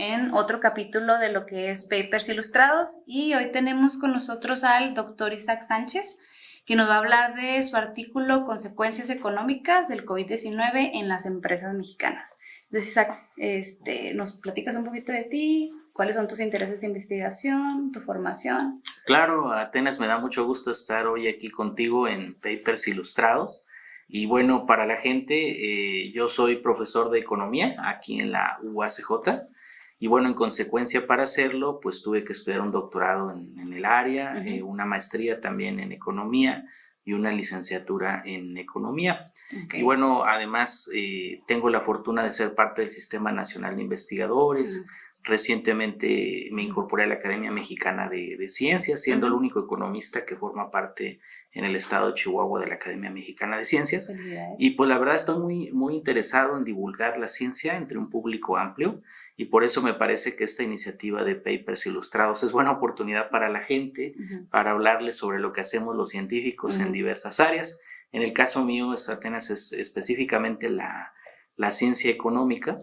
en otro capítulo de lo que es Papers Ilustrados, y hoy tenemos con nosotros al doctor Isaac Sánchez, que nos va a hablar de su artículo Consecuencias económicas del COVID-19 en las empresas mexicanas. Entonces, Isaac, ¿nos platicas un poquito de ti? ¿Cuáles son tus intereses de investigación, tu formación? Claro, Atenas, me da mucho gusto estar hoy aquí contigo en Papers Ilustrados. Y bueno, para la gente, yo soy profesor de economía aquí en la UACJ. Y bueno, en consecuencia para hacerlo, pues tuve que estudiar un doctorado en el área, una maestría también en economía y una licenciatura en economía. Okay. Y bueno, además tengo la fortuna de ser parte del Sistema Nacional de Investigadores. Recientemente me incorporé a la Academia Mexicana de Ciencias, siendo el único economista que forma parte en el estado de Chihuahua de la Academia Mexicana de Ciencias. Y pues la verdad estoy muy interesado en divulgar la ciencia entre un público amplio, y por eso me parece que esta iniciativa de Papers Ilustrados es buena oportunidad para la gente, para hablarles sobre lo que hacemos los científicos en diversas áreas. En el caso mío, Atenas, es específicamente la ciencia económica.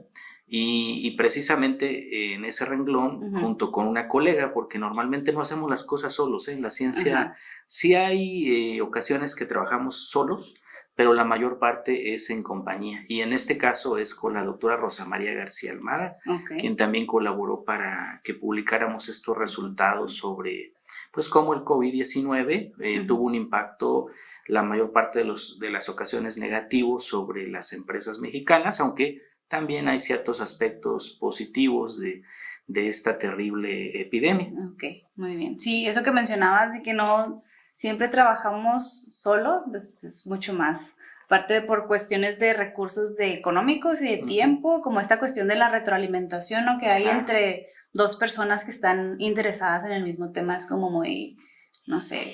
Y precisamente en ese renglón, junto con una colega, porque normalmente no hacemos las cosas solos, en la ciencia sí hay ocasiones que trabajamos solos, pero la mayor parte es en compañía. Y en este caso es con la doctora Rosa María García Almada, quien también colaboró para que publicáramos estos resultados sobre pues cómo el COVID-19 tuvo un impacto la mayor parte de las ocasiones negativo sobre las empresas mexicanas, aunque también hay ciertos aspectos positivos de esta terrible epidemia. Ok, muy bien. Sí, eso que mencionabas de que no siempre trabajamos solos, pues es mucho más. Aparte por cuestiones de recursos económicos y de tiempo, como esta cuestión de la retroalimentación, ¿no? Que hay entre dos personas que están interesadas en el mismo tema, es como muy, no sé,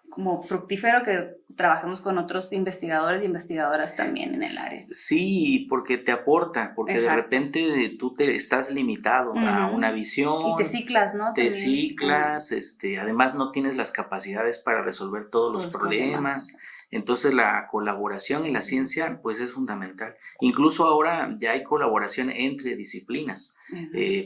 como fructífero que trabajemos con otros investigadores y investigadoras también en el área. Sí, porque te aporta, porque de repente tú te estás limitado a una visión. Y te ciclas, ¿no? Te ciclas, además no tienes las capacidades para resolver todos los problemas. Entonces la colaboración en la ciencia pues es fundamental. Incluso ahora ya hay colaboración entre disciplinas.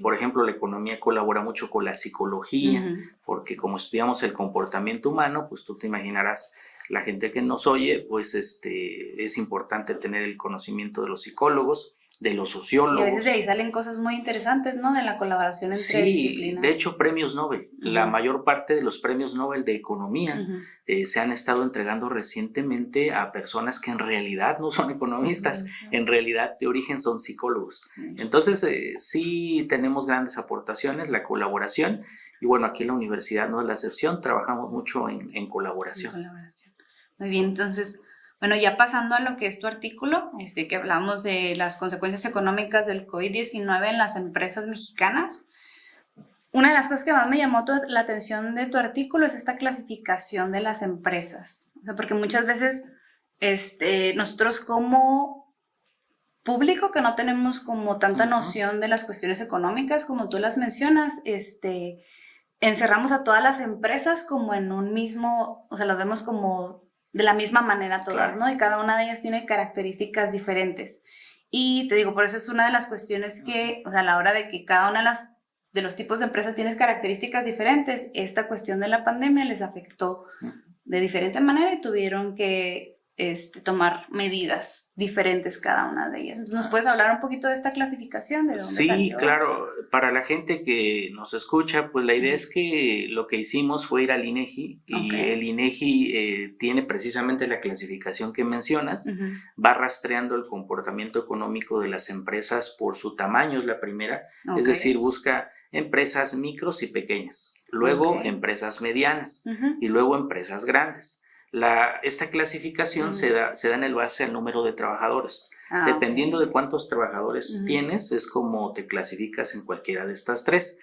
Por ejemplo, la economía colabora mucho con la psicología, porque como estudiamos el comportamiento humano, pues tú te imaginarás, la gente que nos oye, pues es importante tener el conocimiento de los psicólogos, de los sociólogos. Y a veces de ahí salen cosas muy interesantes, ¿no? De la colaboración entre disciplinas. Sí, de hecho premios Nobel, la mayor parte de los premios Nobel de economía se han estado entregando recientemente a personas que en realidad no son economistas, en realidad de origen son psicólogos. Entonces sí tenemos grandes aportaciones, la colaboración, y bueno, aquí en la universidad no es la excepción, trabajamos mucho en colaboración. Muy bien, entonces, bueno, ya pasando a lo que es tu artículo, que hablamos de las consecuencias económicas del COVID-19 en las empresas mexicanas. Una de las cosas que más me llamó la atención de tu artículo es esta clasificación de las empresas. O sea, porque muchas veces nosotros como público que no tenemos como tanta noción de las cuestiones económicas como tú las mencionas, encerramos a todas las empresas como en un mismo, o sea, las vemos como de la misma manera todas, ¿no? Y cada una de ellas tiene características diferentes. Y te digo, por eso es una de las cuestiones que, o sea, a la hora de que cada una de los tipos de empresas tiene características diferentes, esta cuestión de la pandemia les afectó de diferente manera y tuvieron que tomar medidas diferentes cada una de ellas. ¿Nos puedes hablar un poquito de esta clasificación? ¿De dónde salió? Sí, claro. Para la gente que nos escucha, pues la idea es que lo que hicimos fue ir al INEGI y el INEGI tiene precisamente la clasificación que mencionas, va rastreando el comportamiento económico de las empresas por su tamaño, es la primera, es decir, busca empresas micros y pequeñas, luego empresas medianas y luego empresas grandes. Esta clasificación se da en el base al número de trabajadores. Dependiendo de cuántos trabajadores tienes, es como te clasificas en cualquiera de estas tres.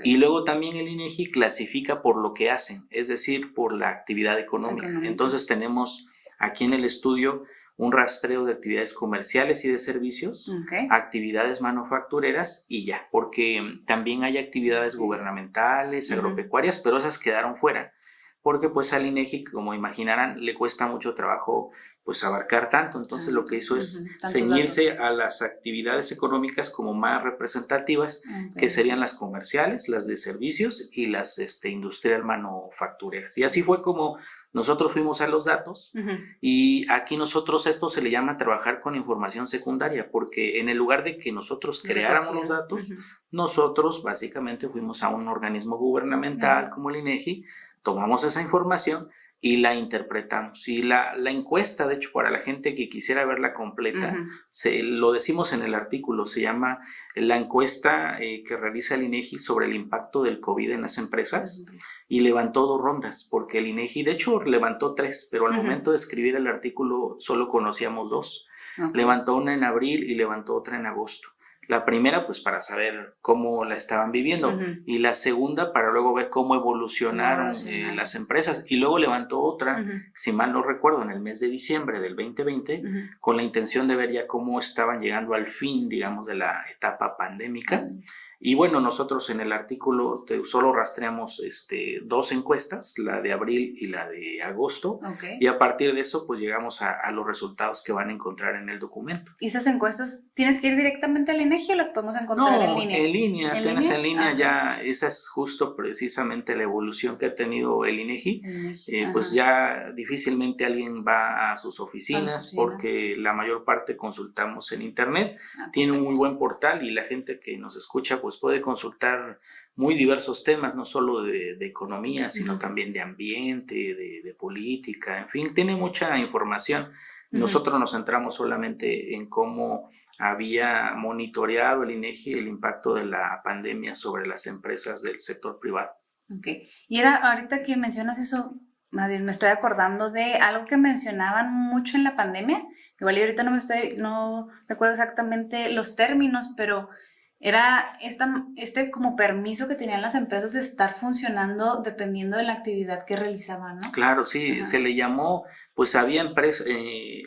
Y luego también el INEGI clasifica por lo que hacen, es decir, por la actividad económica. Entonces tenemos aquí en el estudio un rastreo de actividades comerciales y de servicios, actividades manufactureras y ya, porque también hay actividades gubernamentales, agropecuarias, pero esas quedaron fuera. Porque pues al INEGI, como imaginarán, le cuesta mucho trabajo pues abarcar tanto. Entonces lo que hizo es ceñirse a las actividades económicas como más representativas, que serían las comerciales, las de servicios y las industrial manufactureras. Y así fue como nosotros fuimos a los datos, y aquí nosotros esto se le llama trabajar con información secundaria, porque en el lugar de que nosotros creáramos los datos, nosotros básicamente fuimos a un organismo gubernamental como el INEGI, tomamos esa información y la interpretamos. Y la encuesta, de hecho, para la gente que quisiera verla completa, lo decimos en el artículo, se llama la encuesta que realiza el INEGI sobre el impacto del COVID en las empresas, y levantó 2 rondas, porque el INEGI, de hecho, levantó 3, pero al momento de escribir el artículo solo conocíamos 2. Levantó una en abril y levantó otra en agosto. La primera, pues para saber cómo la estaban viviendo, y la segunda para luego ver cómo evolucionaron las empresas, y luego levantó otra, si mal no recuerdo, en el mes de diciembre del 2020, con la intención de ver ya cómo estaban llegando al fin, digamos, de la etapa pandémica. Y bueno, nosotros en el artículo solo rastreamos 2 encuestas, la de abril y la de agosto, y a partir de eso pues llegamos a los resultados que van a encontrar en el documento. ¿Y esas encuestas tienes que ir directamente al INEGI o las podemos encontrar en línea? En línea, tienes en línea ya, esa es justo precisamente la evolución que ha tenido el INEGI. Pues ya difícilmente alguien va a sus oficinas, porque la mayor parte consultamos en internet. Tiene un muy buen portal, y la gente que nos escucha pues puede consultar muy diversos temas, no solo de economía, sino también de ambiente, de política, en fin, tiene mucha información. Nosotros nos centramos solamente en cómo había monitoreado el INEGI el impacto de la pandemia sobre las empresas del sector privado. Y ahorita que mencionas eso, más bien me estoy acordando de algo que mencionaban mucho en la pandemia, igual y ahorita no recuerdo exactamente los términos, pero era como permiso que tenían las empresas de estar funcionando dependiendo de la actividad que realizaban, ¿no? Claro, sí, se le llamó, pues había empresas,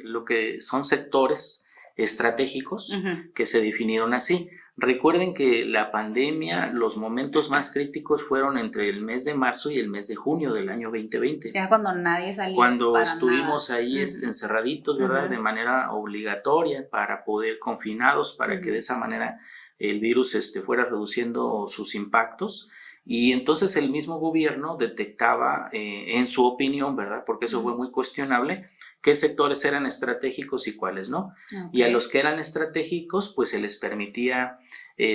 lo que son sectores estratégicos que se definieron así. Recuerden que la pandemia, los momentos más críticos fueron entre el mes de marzo y el mes de junio del año 2020. Era cuando nadie salía. Cuando estuvimos ahí encerraditos, ¿verdad? De manera obligatoria, para poder confinados, para que de esa manera el virus fuera reduciendo sus impactos. Y entonces el mismo gobierno detectaba, en su opinión, ¿verdad? Porque eso fue muy cuestionable, qué sectores eran estratégicos y cuáles no. Y a los que eran estratégicos, pues se les permitía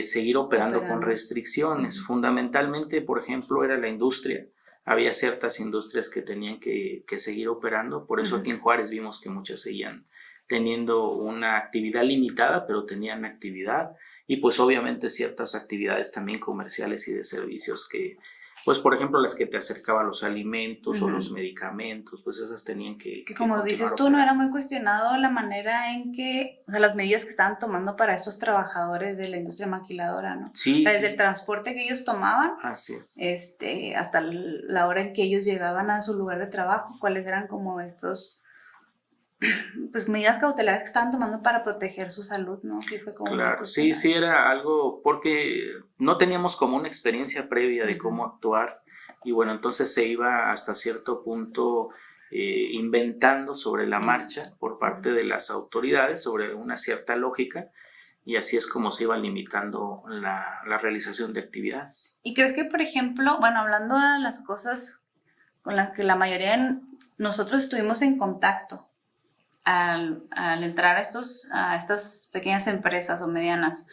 seguir operando con restricciones. Fundamentalmente, por ejemplo, era la industria. Había ciertas industrias que tenían que seguir operando. Por eso aquí en Juárez vimos que muchas seguían teniendo una actividad limitada, pero tenían actividad. Y pues obviamente ciertas actividades también comerciales y de servicios que, pues por ejemplo las que te acercaban los alimentos o los medicamentos, pues esas tenían que como dices tú, no era muy cuestionado la manera en que, o sea, las medidas que estaban tomando para estos trabajadores de la industria maquiladora, ¿no? Sí. Desde el transporte que ellos tomaban, así es. Hasta la hora en que ellos llegaban a su lugar de trabajo, cuáles eran como estos, pues medidas cautelares que estaban tomando para proteger su salud, ¿no? Que fue como claro, sí era algo, porque no teníamos como una experiencia previa de cómo actuar, y bueno, entonces se iba hasta cierto punto inventando sobre la marcha por parte de las autoridades, sobre una cierta lógica, y así es como se iba limitando la realización de actividades. ¿Y crees que, por ejemplo, bueno, hablando de las cosas con las que la mayoría de nosotros estuvimos en contacto, al entrar a estas pequeñas empresas o medianas,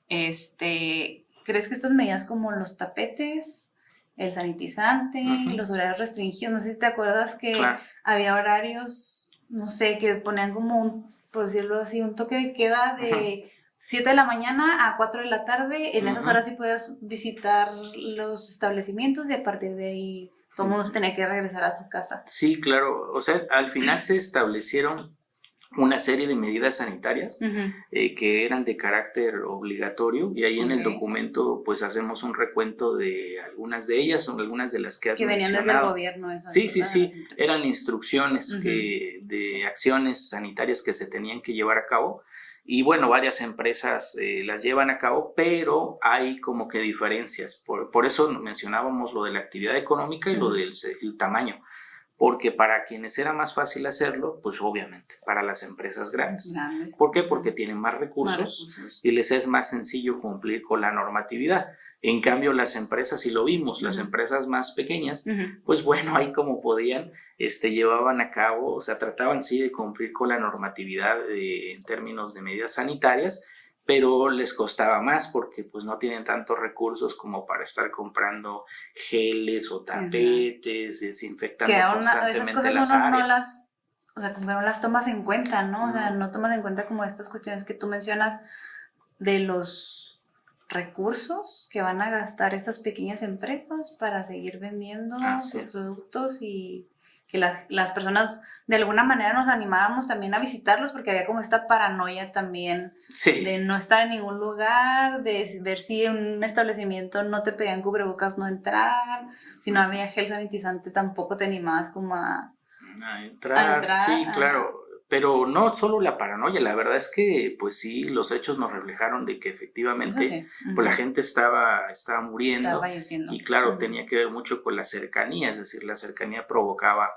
¿crees que estas medidas como los tapetes, el sanitizante, los horarios restringidos, no sé si te acuerdas que había horarios, no sé, que ponían como por decirlo así, un toque de queda de 7 de la mañana a 4 de la tarde, en esas horas sí podías visitar los establecimientos y a partir de ahí todo el mundo se tenía que regresar a su casa? Sí, claro, o sea, al final se establecieron una serie de medidas sanitarias que eran de carácter obligatorio, y ahí en el documento pues hacemos un recuento de algunas de ellas, o algunas de las que has mencionado. Que venían desde el gobierno. Esas, sí, eran instrucciones de acciones sanitarias que se tenían que llevar a cabo, y bueno, varias empresas las llevan a cabo, pero hay como que diferencias, por eso mencionábamos lo de la actividad económica y lo del el tamaño. porque para quienes era más fácil hacerlo, pues obviamente para las empresas grandes. Grande. ¿Por qué? Porque tienen más recursos y les es más sencillo cumplir con la normatividad. En cambio, las empresas, y lo vimos, las empresas más pequeñas, pues bueno, ahí como podían, llevaban a cabo, o sea, trataban sí de cumplir con la normatividad en términos de medidas sanitarias, pero les costaba más porque pues no tienen tantos recursos como para estar comprando geles o tapetes, desinfectando constantemente esas cosas las uno no áreas. las, o sea, como que no las tomas en cuenta, ¿no? O sea, no tomas en cuenta como estas cuestiones que tú mencionas de los recursos que van a gastar estas pequeñas empresas para seguir vendiendo sus productos y que las personas de alguna manera nos animábamos también a visitarlos porque había como esta paranoia también de no estar en ningún lugar, de ver si en un establecimiento no te pedían cubrebocas no entrar, si no había gel sanitizante tampoco te animabas como a entrar. Sí, claro. Pero no solo la paranoia, la verdad es que pues sí, los hechos nos reflejaron de que efectivamente pues la gente estaba muriendo, estaba falleciendo. Y claro, tenía que ver mucho con la cercanía, es decir, la cercanía provocaba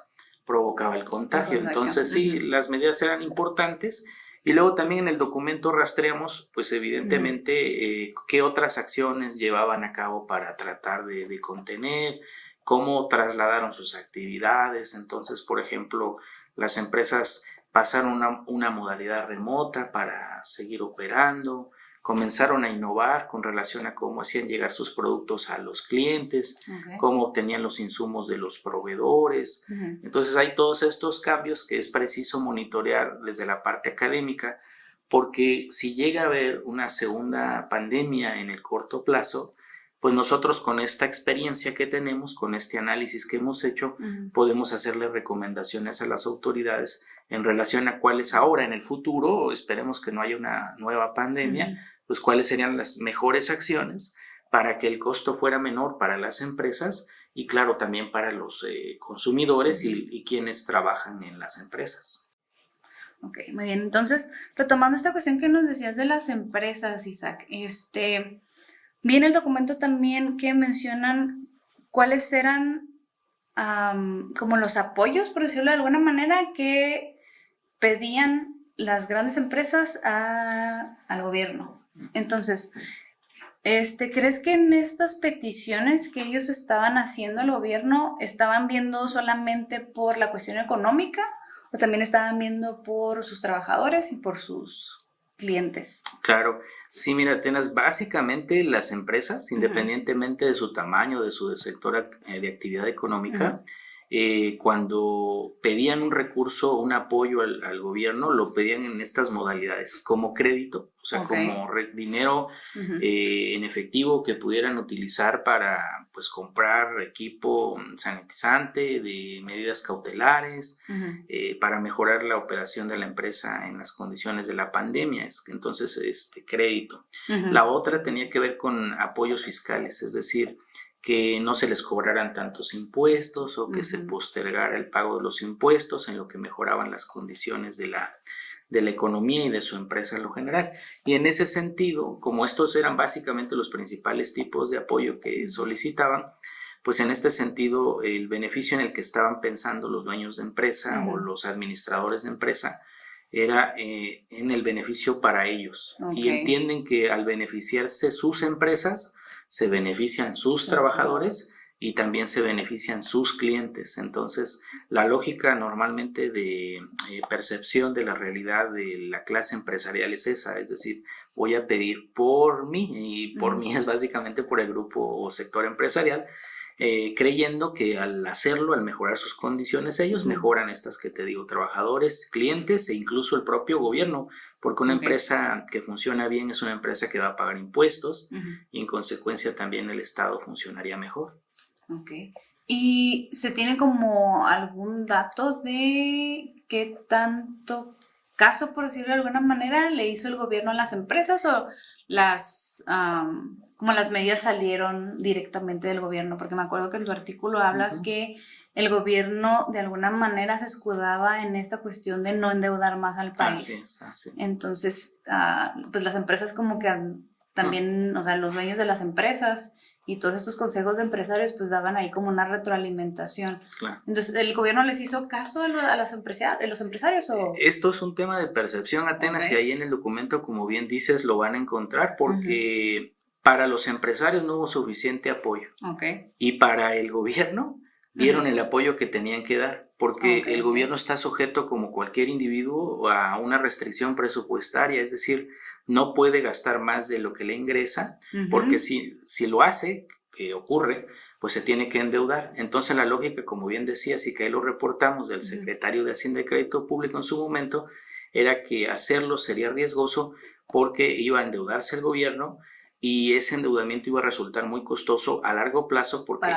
el contagio. Entonces sí, las medidas eran importantes. Y luego también en el documento rastreamos, pues evidentemente, qué otras acciones llevaban a cabo para tratar de contener, cómo trasladaron sus actividades. Entonces, por ejemplo, las empresas pasaron una modalidad remota para seguir operando, comenzaron a innovar con relación a cómo hacían llegar sus productos a los clientes, cómo obtenían los insumos de los proveedores. Entonces hay todos estos cambios que es preciso monitorear desde la parte académica, porque si llega a haber una segunda pandemia en el corto plazo, pues nosotros con esta experiencia que tenemos, con este análisis que hemos hecho, podemos hacerle recomendaciones a las autoridades en relación a cuáles ahora en el futuro, esperemos que no haya una nueva pandemia, pues cuáles serían las mejores acciones para que el costo fuera menor para las empresas y claro también para los consumidores y quienes trabajan en las empresas. Ok, muy bien. Entonces, retomando esta cuestión que nos decías de las empresas, Isaac, viene el documento también que mencionan cuáles eran como los apoyos, por decirlo de alguna manera, que pedían las grandes empresas al gobierno. Entonces, ¿crees que en estas peticiones que ellos estaban haciendo al gobierno estaban viendo solamente por la cuestión económica o también estaban viendo por sus trabajadores y por sus clientes? Claro, sí, mira, Atenas, básicamente las empresas, independientemente de su tamaño, de su sector de actividad económica, cuando pedían un recurso, un apoyo al gobierno, lo pedían en estas modalidades, como crédito, o sea, como dinero en efectivo que pudieran utilizar para pues comprar equipo sanitizante, de medidas cautelares, para mejorar la operación de la empresa en las condiciones de la pandemia, entonces crédito. La otra tenía que ver con apoyos fiscales, es decir, que no se les cobraran tantos impuestos o que se postergara el pago de los impuestos en lo que mejoraban las condiciones de la economía y de su empresa en lo general. Y en ese sentido, como estos eran básicamente los principales tipos de apoyo que solicitaban, pues en este sentido el beneficio en el que estaban pensando los dueños de empresa o los administradores de empresa era en el beneficio para ellos. Y entienden que al beneficiarse sus empresas, se benefician sus trabajadores y también se benefician sus clientes. Entonces, la lógica normalmente de percepción de la realidad de la clase empresarial es esa, es decir, voy a pedir por mí, y por mí es básicamente por el grupo o sector empresarial, creyendo que al hacerlo, al mejorar sus condiciones, ellos mejoran estas que te digo, trabajadores, clientes e incluso el propio gobierno, porque una empresa que funciona bien es una empresa que va a pagar impuestos y en consecuencia también el Estado funcionaría mejor. Ok. ¿Y se tiene como algún dato de qué tanto caso, por decirlo de alguna manera, le hizo el gobierno a las empresas o como las medidas salieron directamente del gobierno? Porque me acuerdo que en tu artículo hablas que el gobierno de alguna manera se escudaba en esta cuestión de no endeudar más al país. Así es. Entonces, pues las empresas como que también, o sea, los dueños de las empresas y todos estos consejos de empresarios pues daban ahí como una retroalimentación. Claro. Entonces, ¿el gobierno les hizo caso a los empresarios o...? Esto es un tema de percepción, Atenas, Ok. y ahí en el documento, como bien dices, lo van a encontrar porque para los empresarios no hubo suficiente apoyo Ok. y para el gobierno dieron el apoyo que tenían que dar, porque Ok, el ok. gobierno está sujeto, como cualquier individuo, a una restricción presupuestaria, es decir, no puede gastar más de lo que le ingresa, porque si lo hace, que ocurre, pues se tiene que endeudar. Entonces la lógica, como bien decías, y que ahí lo reportamos del secretario de Hacienda y Crédito Público en su momento, era que hacerlo sería riesgoso porque iba a endeudarse el gobierno y ese endeudamiento iba a resultar muy costoso a largo plazo porque,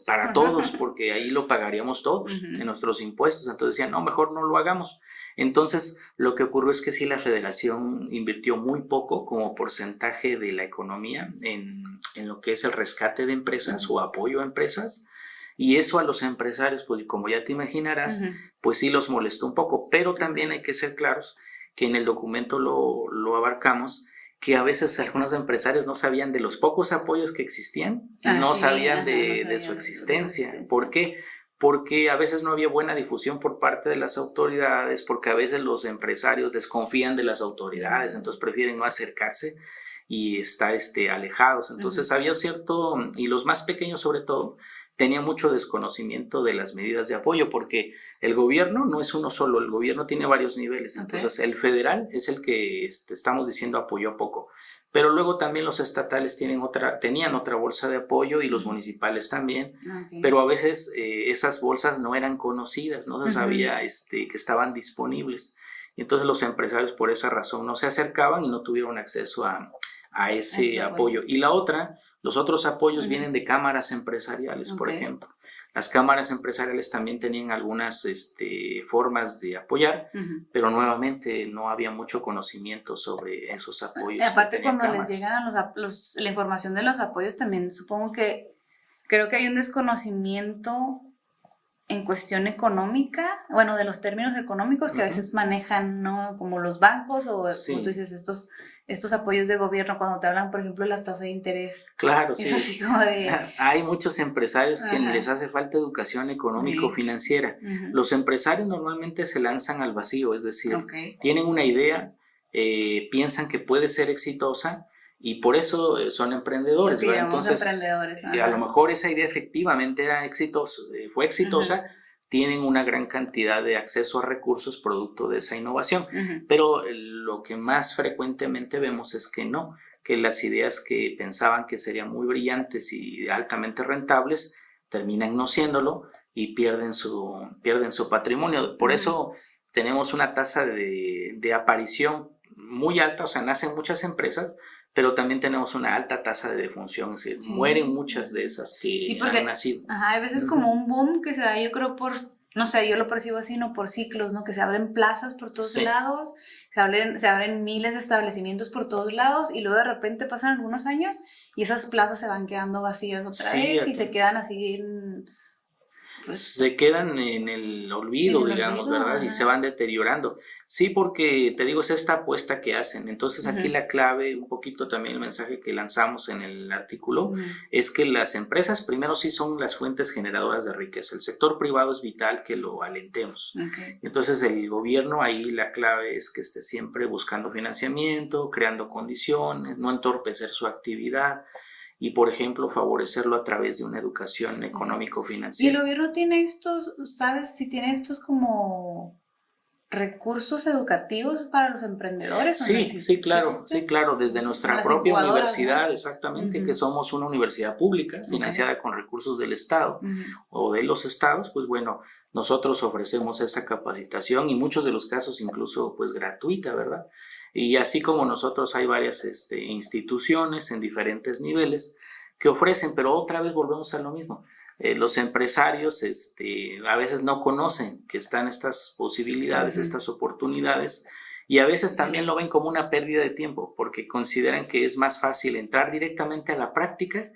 Para todos. Porque ahí lo pagaríamos todos en nuestros impuestos. Entonces decían, no, mejor no lo hagamos. Entonces lo que ocurrió es que sí, la federación invirtió muy poco como porcentaje de la economía en lo que es el rescate de empresas o apoyo a empresas. Y eso a los empresarios, pues como ya te imaginarás, pues sí los molestó un poco. Pero también hay que ser claros que en el documento lo abarcamos, que a veces algunos empresarios no sabían de los pocos apoyos que existían, no sabían de su existencia. ¿Por qué? Porque a veces no había buena difusión por parte de las autoridades, porque a veces los empresarios desconfían de las autoridades, entonces prefieren no acercarse y estar alejados. Entonces había cierto, y los más pequeños sobre todo, tenían mucho desconocimiento de las medidas de apoyo, porque el gobierno no es uno solo, el gobierno tiene varios niveles. Entonces el federal es el que estamos diciendo apoyó poco, pero luego también los estatales tenían otra bolsa de apoyo y los municipales también, pero a veces esas bolsas no eran conocidas, no se sabía que estaban disponibles, y entonces los empresarios por esa razón no se acercaban y no tuvieron acceso a ese apoyo. Y la otra, los otros apoyos vienen de cámaras empresariales, por ejemplo. Las cámaras empresariales también tenían algunas formas de apoyar, pero nuevamente no había mucho conocimiento sobre esos apoyos. Y aparte, cuando cámaras les llegan a la información de los apoyos, también supongo que creo que hay un desconocimiento en cuestión económica, bueno, de los términos económicos que a veces manejan, ¿no? Como los bancos o, como tú dices, estos apoyos de gobierno, cuando te hablan, por ejemplo, de la tasa de interés. Claro, es así como de... Hay muchos empresarios que les hace falta educación económico-financiera. Los empresarios normalmente se lanzan al vacío, es decir, tienen una idea, piensan que puede ser exitosa, y por eso son emprendedores, ¿verdad? Entonces, emprendedores, a lo mejor esa idea efectivamente fue exitosa, tienen una gran cantidad de acceso a recursos producto de esa innovación, pero lo que más frecuentemente vemos es que no, que las ideas que pensaban que serían muy brillantes y altamente rentables terminan no siéndolo y pierden su patrimonio. Por eso tenemos una tasa de aparición muy alta, o sea, nacen muchas empresas, pero también tenemos una alta tasa de defunción, es decir, mueren muchas de esas que han nacido. Hay veces como un boom que se da, yo creo, no sé, yo lo percibo así, no por ciclos, ¿no? Que se abren plazas por todos lados, se abren miles de establecimientos por todos lados, y luego de repente pasan algunos años y esas plazas se van quedando vacías otra vez y se quedan así se quedan en el olvido, digamos, ¿verdad? Y se van deteriorando. Sí, porque te digo, es esta apuesta que hacen. Entonces aquí la clave, un poquito también el mensaje que lanzamos en el artículo, es que las empresas primero sí son las fuentes generadoras de riqueza. El sector privado es vital que lo alentemos. Entonces el gobierno, ahí la clave es que esté siempre buscando financiamiento, creando condiciones, no entorpecer su actividad, y, por ejemplo, favorecerlo a través de una educación económico-financiera. ¿Y el gobierno tiene sabes si tiene estos como recursos educativos para los emprendedores? Sí, claro, desde nuestra propia universidad, exactamente, que somos una universidad pública financiada con recursos del Estado o de los estados, pues bueno, nosotros ofrecemos esa capacitación y muchos de los casos incluso pues gratuita, ¿verdad? Y así como nosotros hay varias instituciones en diferentes niveles que ofrecen, pero otra vez volvemos a lo mismo. Los empresarios a veces no conocen que están estas posibilidades, estas oportunidades, y a veces también lo ven como una pérdida de tiempo porque consideran que es más fácil entrar directamente a la práctica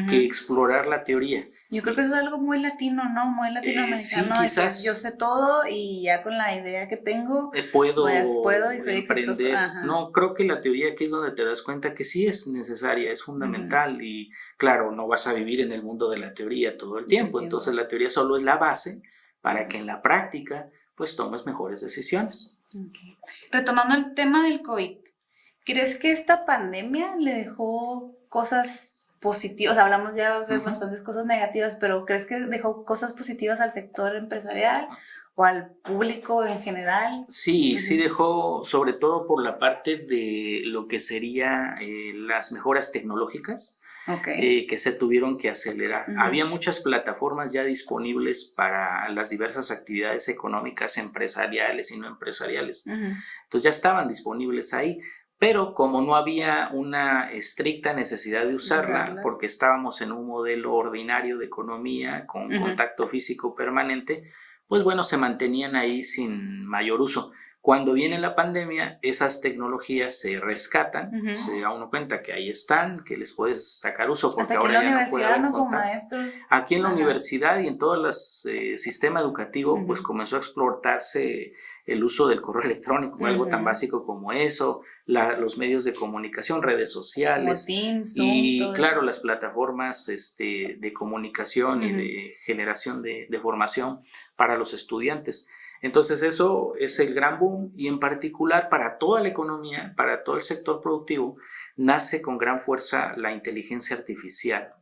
que explorar la teoría. Yo creo que eso es algo muy latino, ¿no? Muy latinoamericano. Sí, de que quizás. yo sé todo y ya con la idea que tengo, Puedo puedo y soy exitoso. emprender. Ajá. No, creo que la teoría aquí es donde te das cuenta que sí es necesaria, es fundamental y claro, no vas a vivir en el mundo de la teoría todo el tiempo, entonces la teoría solo es la base para que en la práctica pues tomes mejores decisiones. Okay. Retomando el tema del COVID, ¿crees que esta pandemia le dejó cosas positivas? Hablamos ya de bastantes cosas negativas, pero ¿crees que dejó cosas positivas al sector empresarial o al público en general? Sí, sí dejó, sobre todo por la parte de lo que sería las mejoras tecnológicas. Que se tuvieron que acelerar. Había muchas plataformas ya disponibles para las diversas actividades económicas, empresariales y no empresariales. Entonces ya estaban disponibles ahí, pero como no había una estricta necesidad de usarla, porque estábamos en un modelo ordinario de economía con contacto físico permanente, pues bueno, se mantenían ahí sin mayor uso. Cuando viene la pandemia, esas tecnologías se rescatan, se da uno cuenta que ahí están, que les puedes sacar uso, porque hasta ahora aquí en la ya no puede haber universidad, ¿no? Como contacto. maestros. Aquí en la universidad y en todo el sistema educativo, pues comenzó a explotarse el uso del correo electrónico, algo tan básico como eso, los medios de comunicación, redes sociales, como Teams, Zoom, y claro, las plataformas de comunicación y de generación de formación para los estudiantes. Entonces eso es el gran boom y en particular para toda la economía, para todo el sector productivo, nace con gran fuerza la inteligencia artificial.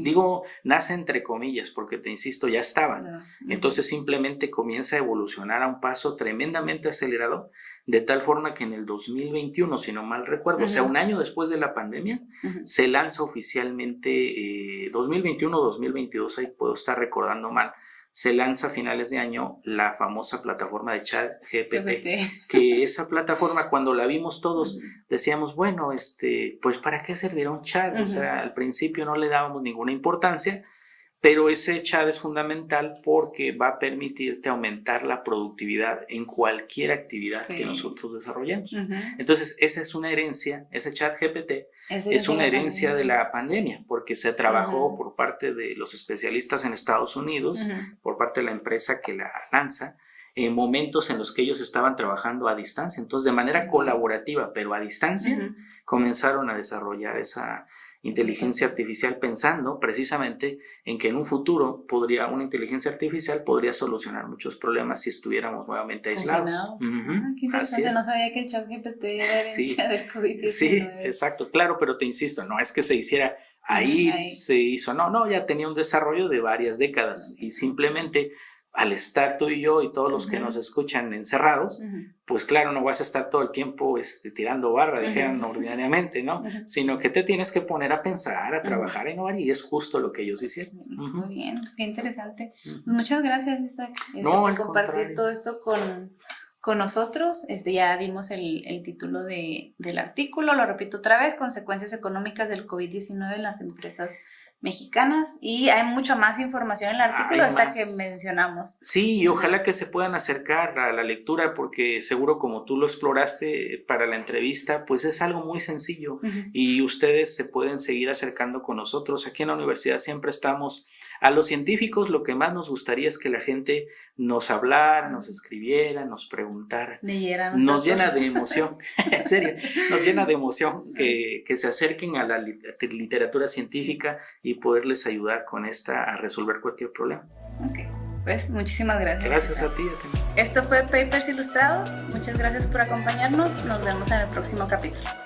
Digo, nace entre comillas porque te insisto, ya estaban. Entonces simplemente comienza a evolucionar a un paso tremendamente acelerado, de tal forma que en el 2021, si no mal recuerdo, o sea, un año después de la pandemia, se lanza oficialmente 2021-2022, ahí puedo estar recordando mal, se lanza a finales de año la famosa plataforma de ChatGPT, que esa plataforma cuando la vimos todos decíamos, bueno, pues ¿para qué servirá un chat? O sea, al principio no le dábamos ninguna importancia, pero ese chat es fundamental porque va a permitirte aumentar la productividad en cualquier actividad que nosotros desarrollemos. Entonces, esa es una herencia, ese chat GPT es una herencia de la pandemia, porque se trabajó por parte de los especialistas en Estados Unidos, por parte de la empresa que la lanza, en momentos en los que ellos estaban trabajando a distancia. Entonces, de manera colaborativa, pero a distancia, comenzaron a desarrollar esa inteligencia artificial pensando precisamente en que en un futuro una inteligencia artificial podría solucionar muchos problemas si estuviéramos nuevamente aislados. Qué interesante, no sabía que el ChatGPT era herencia del COVID-19. Sí, exacto, claro, pero te insisto, no es que se hiciera ahí se hizo, no, ya tenía un desarrollo de varias décadas y simplemente al estar tú y yo y todos los que nos escuchan encerrados, pues claro, no vas a estar todo el tiempo tirando barra, dijeran ordinariamente, ¿no? Sino que te tienes que poner a pensar, a trabajar, a innovar, y es justo lo que ellos hicieron. Muy bien, pues qué interesante. Pues muchas gracias, Isaac, por compartir todo esto con nosotros. Ya dimos el título del artículo, lo repito otra vez, consecuencias económicas del COVID-19 en las empresas mexicanas, y hay mucha más información en el artículo que mencionamos. Sí, y ojalá que se puedan acercar a la lectura, porque seguro como tú lo exploraste para la entrevista, pues es algo muy sencillo y ustedes se pueden seguir acercando con nosotros. Aquí en la universidad siempre estamos. A los científicos lo que más nos gustaría es que la gente nos hablara, nos escribiera, nos preguntara. Nos llena de emoción, en serio, nos llena de emoción que se acerquen a la literatura científica y poderles ayudar con esta a resolver cualquier problema. Pues muchísimas gracias. Gracias a ti. Esto fue Papers Ilustrados. Muchas gracias por acompañarnos. Nos vemos en el próximo capítulo.